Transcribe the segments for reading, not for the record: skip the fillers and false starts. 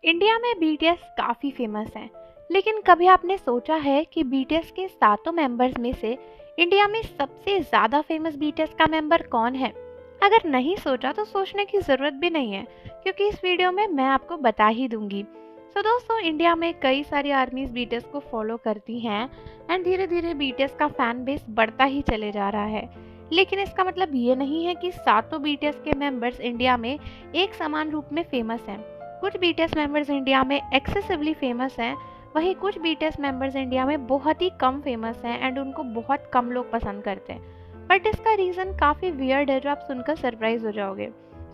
India में BTS काफ़ी famous है, लेकिन कभी आपने सोचा है कि बीटीएस के सातों मेंबर्स में से इंडिया में सबसे ज़्यादा फेमस बीटीएस का मेंबर कौन है? अगर नहीं सोचा तो सोचने की ज़रूरत भी नहीं है, क्योंकि इस वीडियो में मैं आपको बता ही दूंगी। दोस्तों, इंडिया में कई सारी आर्मीज बीटीएस को फॉलो करती हैं एंड धीरे धीरे बीटीएस का फैन बेस बढ़ता ही चले जा रहा है। लेकिन इसका मतलब ये नहीं है कि सातों बीटीएस के मेंबर्स इंडिया में एक समान रूप में फेमस हैं। कुछ बीटीएस मेंबर्स इंडिया में एक्सेसिवली फेमस हैं, वहीं कुछ बीटीएस मेंबर्स इंडिया में बहुत ही कम फेमस हैं एंड उनको बहुत कम लोग पसंद करते हैं। बट इसका रीज़न काफ़ी वियर्ड है, जो आप सुनकर सरप्राइज हो जाओगे।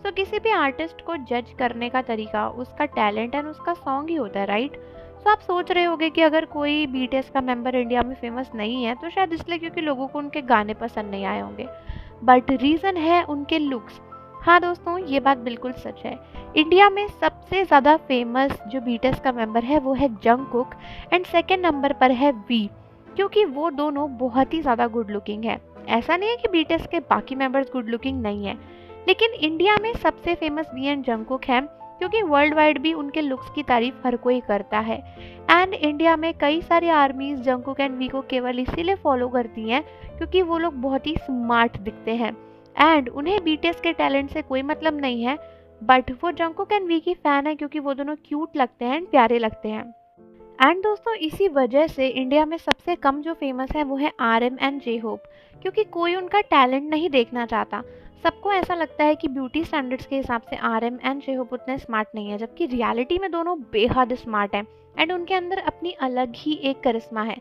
किसी भी आर्टिस्ट को जज करने का तरीका उसका टैलेंट एंड उसका सॉन्ग ही होता है, राइट? आप सोच रहे होगे कि अगर कोई बीटीएस का मेंबर इंडिया में फेमस नहीं है तो शायद इसलिए क्योंकि लोगों को उनके गाने पसंद नहीं आए होंगे। बट रीज़न है उनके लुक्स। हाँ दोस्तों, ये बात बिल्कुल सच है। इंडिया में सबसे ज़्यादा फेमस जो बीटीएस का मेंबर है वो है जंगकुक एंड सेकेंड नंबर पर है वी, क्योंकि वो दोनों बहुत ही ज़्यादा गुड लुकिंग है। ऐसा नहीं है कि बीटीएस के बाकी मेंबर्स गुड लुकिंग नहीं है, लेकिन इंडिया में सबसे फेमस वी एंड जंगकुक है, क्योंकि वर्ल्ड वाइड भी उनके लुक्स की तारीफ हर कोई करता है। एंड इंडिया में कई सारी आर्मीज जंगकुक एंड वी को केवल इसीलिए फॉलो करती हैं क्योंकि वो लोग बहुत ही स्मार्ट दिखते हैं एंड उन्हें बीटीएस के टैलेंट से कोई मतलब नहीं है। बट वो जंगकुक एंड वी की फैन है क्योंकि वो दोनों क्यूट लगते हैं एंड प्यारे लगते हैं। एंड दोस्तों, इसी वजह से इंडिया में सबसे कम जो फेमस है वो है आरएम एंड जे होप, क्योंकि कोई उनका टैलेंट नहीं देखना चाहता। सबको ऐसा लगता है कि ब्यूटी स्टैंडर्ड्स के हिसाब से आरएम एंड जे होप उतने स्मार्ट नहीं है, जबकि रियलिटी में दोनों बेहद स्मार्ट हैं एंड उनके अंदर अपनी अलग ही एक करिश्मा है।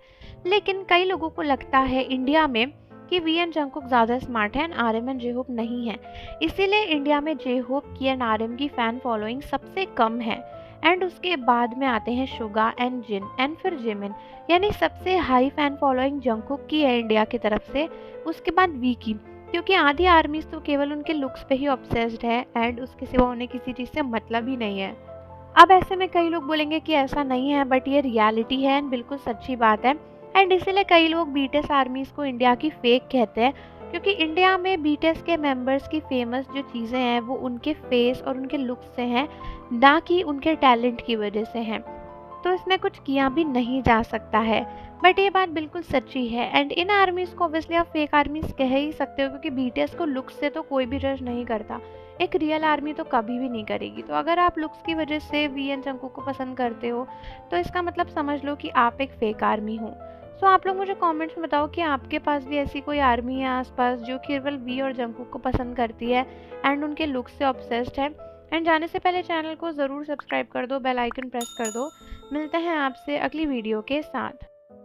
लेकिन कई लोगों को लगता है इंडिया में कि वी एंड जंगकुक ज़्यादा स्मार्ट है and RM and J Hope नहीं है। इसीलिए इंडिया में जे होप की एंड आरएम की फ़ैन फॉलोइंग सबसे कम है एंड उसके बाद में आते हैं शुगा एंड जिन एंड फिर जिमिन, यानी सबसे हाई फैन फॉलोइंग जंगकुक की है इंडिया की तरफ से, उसके बाद वी की, क्योंकि आधी आर्मीज तो केवल उनके लुक्स पे ही ऑब्सेस्ड है एंड उसके सिवा उन्हें किसी चीज़ से मतलब ही नहीं है। अब ऐसे में कई लोग बोलेंगे कि ऐसा नहीं है, बट ये रियलिटी है एंड बिल्कुल सच्ची बात है। एंड इसीलिए कई लोग बीटीएस आर्मीज को इंडिया की फेक कहते हैं, क्योंकि इंडिया में बीटीएस के मेंबर्स की फेमस जो चीज़ें हैं वो उनके फेस और उनके लुक्स से हैं, ना कि उनके टैलेंट की वजह से हैं। तो इसमें कुछ किया भी नहीं जा सकता है, बट ये बात बिल्कुल सच्ची है। एंड इन आर्मीज़ को ऑब्वियसली आप फेक आर्मीज़ कह ही सकते हो, क्योंकि बीटीएस को लुक्स से तो कोई भी जज नहीं करता, एक रियल आर्मी तो कभी भी नहीं करेगी। तो अगर आप लुक्स की वजह से वी एन जंगकुक को पसंद करते हो तो इसका मतलब समझ लो कि आप एक फेक आर्मी हो। आप लोग मुझे कमेंट्स में बताओ कि आपके पास भी ऐसी कोई आर्मी है आसपास जो केवल वी और जंगकुक को पसंद करती है एंड उनके लुक्स से ऑब्सेस्ड है। एंड जाने से पहले चैनल को ज़रूर सब्सक्राइब कर दो, बेल आइकन प्रेस कर दो। मिलते हैं आपसे अगली वीडियो के साथ।